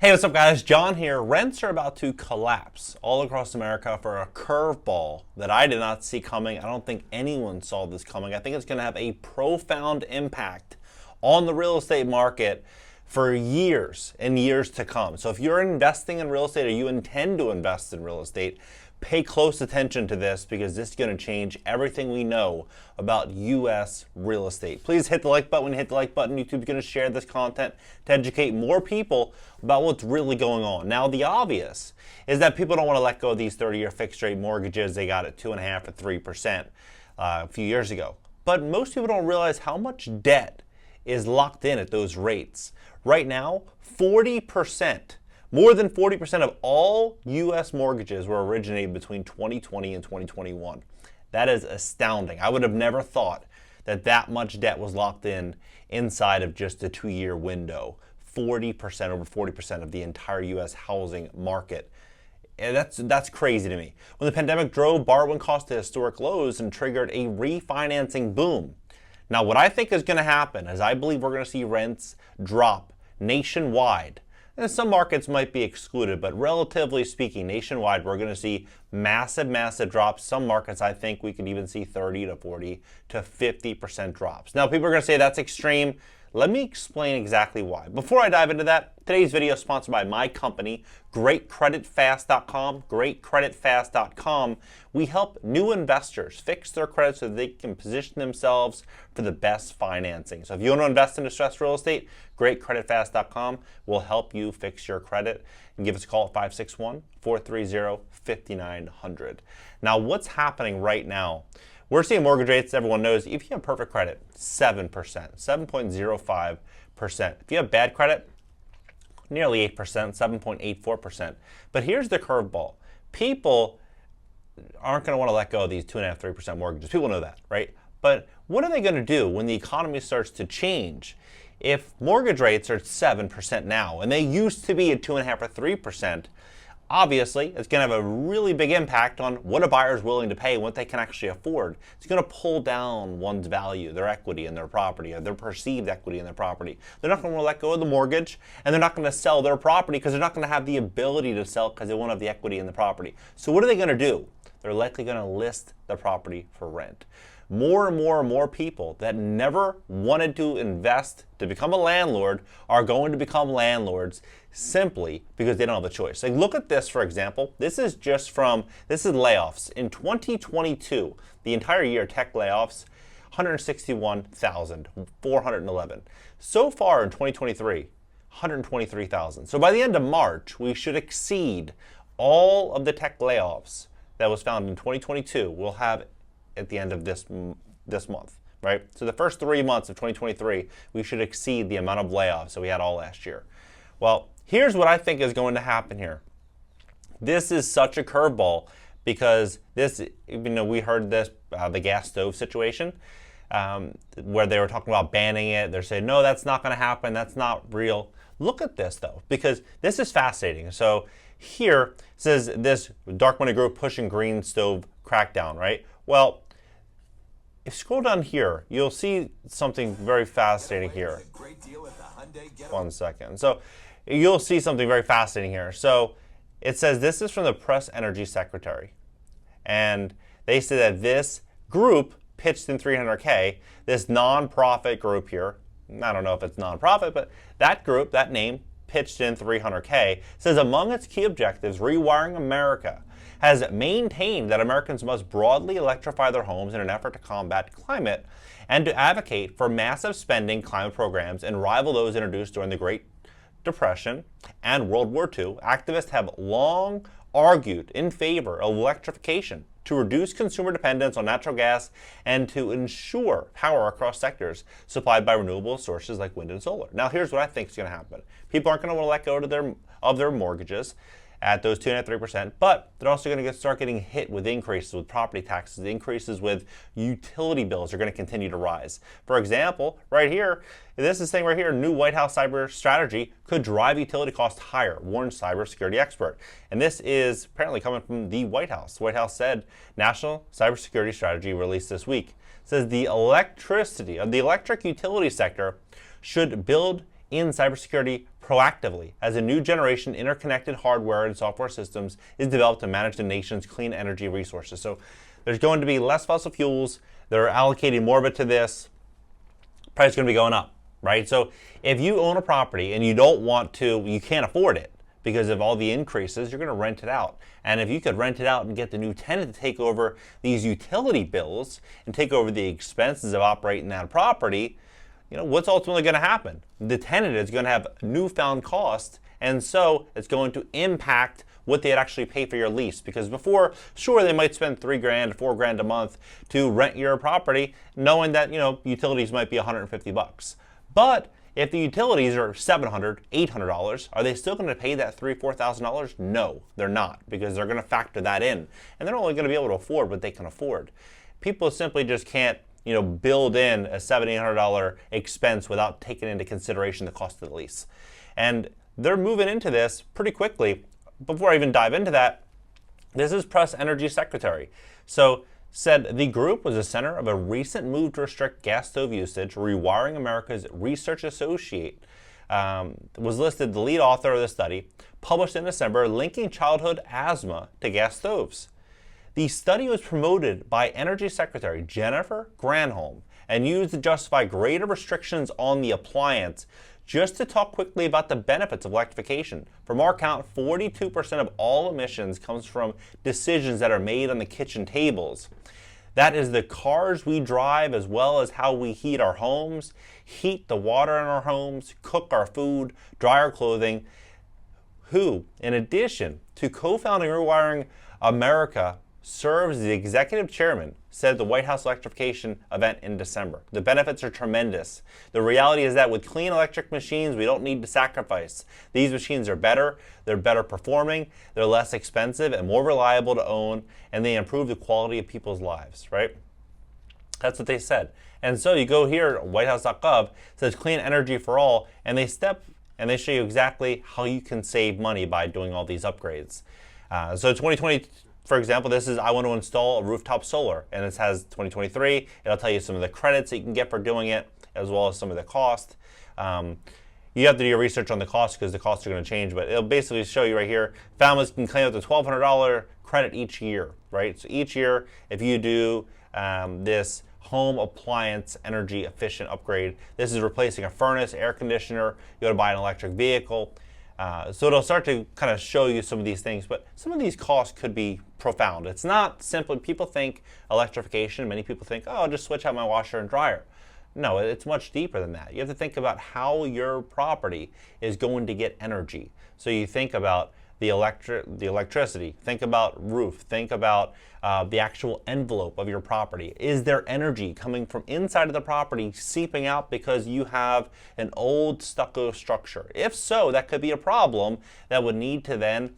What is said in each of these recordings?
Hey, what's up guys? John here. Rents are about to collapse all across America for a curveball that I did not see coming. I don't think anyone saw this coming. I think it's going to have a profound impact on the real estate market for years and years to come. So if you're investing in real estate or you intend to invest in real estate, pay close attention to this because this is going to change everything we know about U.S. real estate. Please hit the like button. When you hit the like button, YouTube's going to share this content to educate more people about what's really going on. Now, the obvious is that people don't want to let go of these 30-year fixed rate mortgages they got at 2.5% or 3% a few years ago. But most people don't realize how much debt is locked in at those rates. Right now, 40%. More than 40% of all U.S. mortgages were originated between 2020 and 2021. That is astounding. I would have never thought that that much debt was locked in inside of just a 2-year window. 40%, over 40% of the entire U.S. housing market. And that's crazy to me. When the pandemic drove borrowing costs to historic lows and triggered a refinancing boom. Now, what I think is going to happen is I believe we're going to see rents drop nationwide. And some markets might be excluded, but relatively speaking, nationwide, we're going to see massive drops. Some markets, I think we could even see 30 to 40 to 50% drops. Now, people are going to say that's extreme. Let me explain exactly why. Before I dive into that, today's video is sponsored by my company, GreatCreditFast.com. GreatCreditFast.com. We help new investors fix their credit so they can position themselves for the best financing. So if you want to invest in distressed real estate, GreatCreditFast.com will help you fix your credit. And give us a call at 561-430-5900. Now, what's happening right now? We're seeing mortgage rates, everyone knows, if you have perfect credit, 7%, 7.05%. If you have bad credit, nearly 8%, 7.84%. But here's the curveball. People aren't going to want to let go of these 2.5%, 3% mortgages. People know that, right? But what are they going to do when the economy starts to change? If mortgage rates are 7% now, and they used to be at 2.5% or 3%, obviously, it's going to have a really big impact on what a buyer is willing to pay, what they can actually afford. It's going to pull down one's value, their equity in their property, or their perceived equity in their property. They're not going to let go of the mortgage, and they're not going to sell their property because they're not going to have the ability to sell because they won't have the equity in the property. So what are they going to do? They're likely going to list the property for rent. More and more people that never wanted to invest to become a landlord are going to become landlords simply because they don't have a choice. Like, look at this, for example. This is layoffs. In 2022, the entire year, tech layoffs, 161,411. So far in 2023, 123,000. So by the end of March, we should exceed all of the tech layoffs that was found in 2022. We'll have at the end of this month, right? So the first 3 months of 2023, we should exceed the amount of layoffs that we had all last year. Well, here's what I think is going to happen here. This is such a curveball because this, we heard this, the gas stove situation, where they were talking about banning it. They're saying, no, that's not going to happen. That's not real. Look at this, though, because this is fascinating. So here it says this dark money group pushing green stove crackdown, right? Well, if you scroll down here, you'll see something very fascinating here. One second. So you'll see something very fascinating here. So it says this is from the Press Energy Secretary. And they say that this group pitched in $300K, this nonprofit group here. I don't know if it's nonprofit, but that group, that name, pitched in $300K, says among its key objectives, Rewiring America has maintained that Americans must broadly electrify their homes in an effort to combat climate and to advocate for massive spending climate programs and rival those introduced during the Great Depression and World War II. Activists have long argued in favor of electrification to reduce consumer dependence on natural gas and to ensure power across sectors supplied by renewable sources like wind and solar. Now, here's what I think is going to happen. People aren't going to want to let go of their mortgages at those 2.5%, 3%, but they're also going to start getting hit with increases with property taxes, increases with utility bills are going to continue to rise. For example, right here, this is saying right here, new White House cyber strategy could drive utility costs higher, warns cybersecurity expert. And this is apparently coming from the White House. The White House said national cybersecurity strategy released this week says the electric utility sector should build in cybersecurity proactively as a new generation interconnected hardware and software systems is developed to manage the nation's clean energy resources. So there's going to be less fossil fuels. They're allocating more of it to this. Price is going to be going up, right? So if you own a property and you can't afford it because of all the increases, you're going to rent it out. And if you could rent it out and get the new tenant to take over these utility bills and take over the expenses of operating that property, what's ultimately going to happen? The tenant is going to have newfound cost, and so it's going to impact what they'd actually pay for your lease. Because before, sure, they might spend $3,000, $4,000 a month to rent your property, knowing that utilities might be $150. But if the utilities are $700, $800, are they still going to pay that $3,000, $4,000? No, they're not, because they're going to factor that in, and they're only going to be able to afford what they can afford. People simply just can't build in a $700, $800 expense without taking into consideration the cost of the lease. And they're moving into this pretty quickly. Before I even dive into that, this is Press Energy Secretary. So said the group was the center of a recent move to restrict gas stove usage. Rewiring America's research associate was listed the lead author of the study, published in December, linking childhood asthma to gas stoves. The study was promoted by Energy Secretary Jennifer Granholm and used to justify greater restrictions on the appliance. Just to talk quickly about the benefits of electrification. From our count, 42% of all emissions comes from decisions that are made on the kitchen tables. That is the cars we drive, as well as how we heat our homes, heat the water in our homes, cook our food, dry our clothing. Who, in addition to co-founding Rewiring America, serves as the executive chairman, said at the White House electrification event in December. The benefits are tremendous. The reality is that with clean electric machines, we don't need to sacrifice. These machines are better, they're better performing, they're less expensive and more reliable to own, and they improve the quality of people's lives, right? That's what they said. And so you go here, whitehouse.gov, says clean energy for all, and they show you exactly how you can save money by doing all these upgrades. So 2020, for example, this is I want to install a rooftop solar, and it has 2023. It'll tell you some of the credits that you can get for doing it, as well as some of the cost. You have to do your research on the cost because the costs are going to change, but it'll basically show you right here. Families can claim up to $1,200 credit each year, right? So each year, if you do this home appliance energy efficient upgrade, this is replacing a furnace, air conditioner. You go to buy an electric vehicle. So it'll start to kind of show you some of these things, but some of these costs could be profound. It's not simply, people think electrification, many people think, oh, I'll just switch out my washer and dryer. No, it's much deeper than that. You have to think about how your property is going to get energy. So you think about the electricity, think about roof, think about the actual envelope of your property. Is there energy coming from inside of the property seeping out because you have an old stucco structure? If so, that could be a problem that would need to then,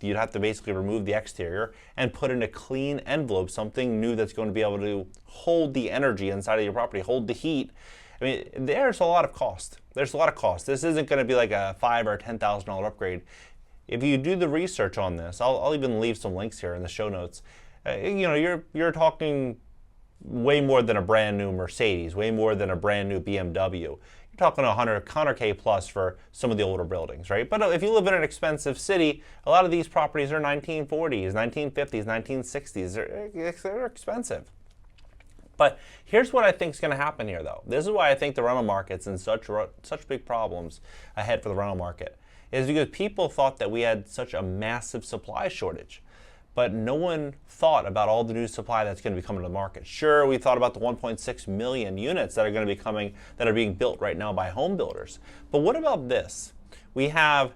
you'd have to basically remove the exterior and put in a clean envelope, something new that's going to be able to hold the energy inside of your property, hold the heat. I mean, there's a lot of cost. There's a lot of cost. This isn't going to be like a $5,000 or $10,000 upgrade. If you do the research on this, I'll even leave some links here in the show notes. You're talking way more than a brand new Mercedes, way more than a brand new BMW. You're talking 100K plus for some of the older buildings, right? But if you live in an expensive city, a lot of these properties are 1940s, 1950s, 1960s. They're expensive. But here's what I think is going to happen here, though. This is why I think the rental market's in such big problems ahead for the rental market, is because people thought that we had such a massive supply shortage. But no one thought about all the new supply that's going to be coming to the market. Sure, we thought about the 1.6 million units that are going to be coming, that are being built right now by home builders. But what about this? We have,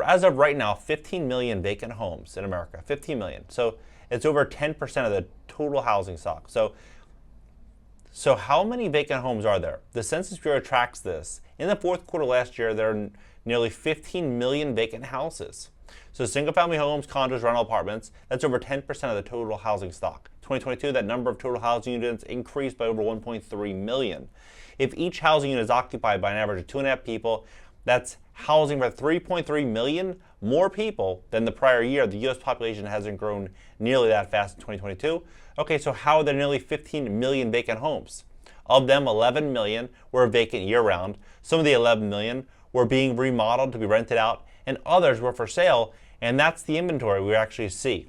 as of right now, 15 million vacant homes in America, 15 million. So it's over 10% of the total housing stock. So how many vacant homes are there? The Census Bureau tracks this. In the fourth quarter last year, there are nearly 15 million vacant houses. So single-family homes, condos, rental apartments, that's over 10% of the total housing stock. 2022, that number of total housing units increased by over 1.3 million. If each housing unit is occupied by an average of 2.5 people, that's housing for 3.3 million more people than the prior year. The U.S. population hasn't grown nearly that fast in 2022. Okay, so how are there nearly 15 million vacant homes? Of them, 11 million were vacant year-round. Some of the 11 million were being remodeled to be rented out, and others were for sale, and that's the inventory we actually see.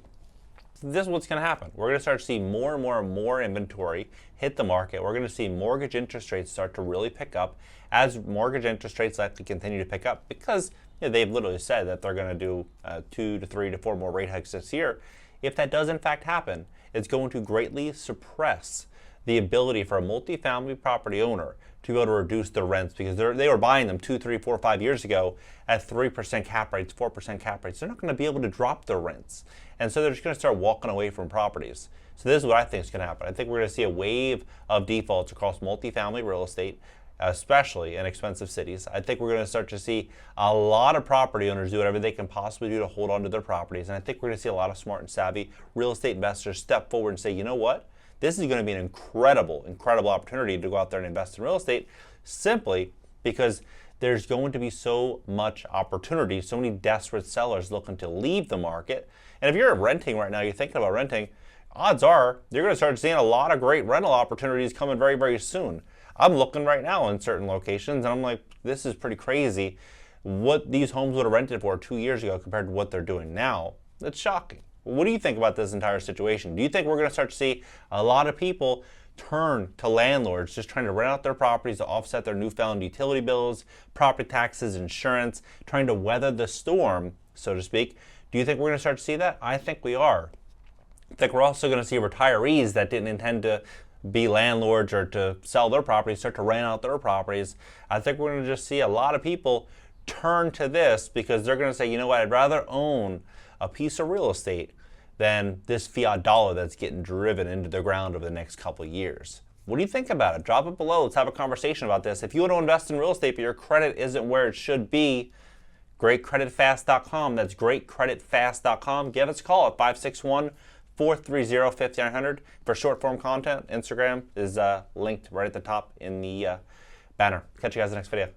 This is what's going to happen. We're going to start to see more and more and more inventory hit the market. We're going to see mortgage interest rates start to really pick up as mortgage interest rates likely continue to pick up because they've literally said that they're going to do 2 to 3 to 4 more rate hikes this year. If that does in fact happen, it's going to greatly suppress the ability for a multifamily property owner to be able to reduce their rents because they were buying them 2, 3, 4, 5 years ago at 3% cap rates, 4% cap rates. They're not going to be able to drop their rents. And so they're just going to start walking away from properties. So this is what I think is going to happen. I think we're going to see a wave of defaults across multifamily real estate, especially in expensive cities. I think we're going to start to see a lot of property owners do whatever they can possibly do to hold on to their properties. And I think we're going to see a lot of smart and savvy real estate investors step forward and say, you know what? This is going to be an incredible, incredible opportunity to go out there and invest in real estate simply because there's going to be so much opportunity, so many desperate sellers looking to leave the market. And if you're renting right now, you're thinking about renting, odds are you're going to start seeing a lot of great rental opportunities coming very, very soon. I'm looking right now in certain locations and I'm like, this is pretty crazy what these homes would have rented for 2 years ago compared to what they're doing now. That's shocking. What do you think about this entire situation? Do you think we're going to start to see a lot of people turn to landlords just trying to rent out their properties to offset their newfound utility bills, property taxes, insurance, trying to weather the storm, so to speak? Do you think we're going to start to see that? I think we are. I think we're also going to see retirees that didn't intend to be landlords or to sell their properties start to rent out their properties. I think we're going to just see a lot of people turn to this because they're going to say, you know what, I'd rather own a piece of real estate than this fiat dollar that's getting driven into the ground over the next couple of years. What do you think about it? Drop it below. Let's have a conversation about this. If you want to invest in real estate but your credit isn't where it should be, GreatCreditFast.com. That's GreatCreditFast.com. Give us a call at 561-430-5900. For short form content, Instagram is linked right at the top in the banner. Catch you guys in the next video.